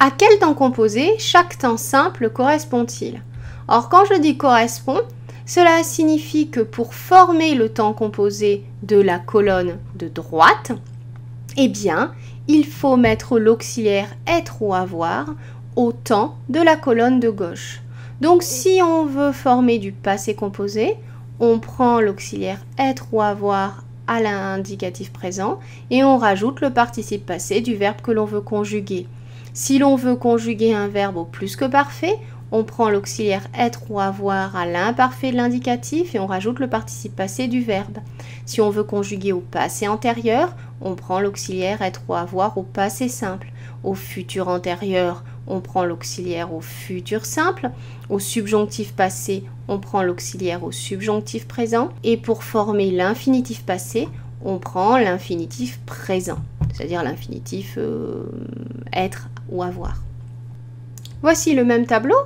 À quel temps composé chaque temps simple correspond-il? Or, quand je dis correspond, cela signifie que pour former le temps composé de la colonne de droite, eh bien, il faut mettre l'auxiliaire être ou avoir au temps de la colonne de gauche. Donc, si on veut former du passé composé, on prend l'auxiliaire être ou avoir à l'indicatif présent et on rajoute le participe passé du verbe que l'on veut conjuguer. Si l'on veut conjuguer un verbe au plus que parfait, on prend l'auxiliaire être ou avoir à l'imparfait de l'indicatif et on rajoute le participe passé du verbe. Si on veut conjuguer au passé antérieur, on prend l'auxiliaire être ou avoir au passé simple. Au futur antérieur, on prend l'auxiliaire au futur simple. Au subjonctif passé, on prend l'auxiliaire au subjonctif présent. Et pour former l'infinitif passé, on prend l'infinitif présent, c'est-à-dire l'infinitif être ou avoir. Voici le même tableau,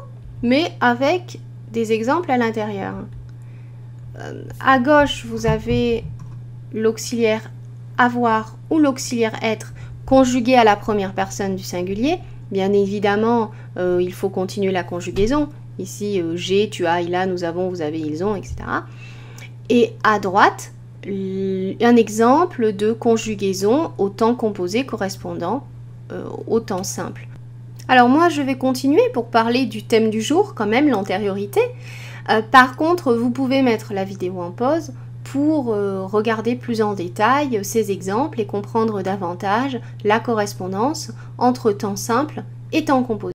mais avec des exemples à l'intérieur. À gauche, vous avez l'auxiliaire avoir ou l'auxiliaire être conjugué à la première personne du singulier. Bien évidemment, il faut continuer la conjugaison. Ici, j'ai, tu as, il a, nous avons, vous avez, ils ont, etc. Et à droite, un exemple de conjugaison au temps composé correspondant au temps simple. Alors moi, je vais continuer pour parler du thème du jour, quand même, l'antériorité. Par contre, vous pouvez mettre la vidéo en pause pour regarder plus en détail ces exemples et comprendre davantage la correspondance entre temps simple et temps composé.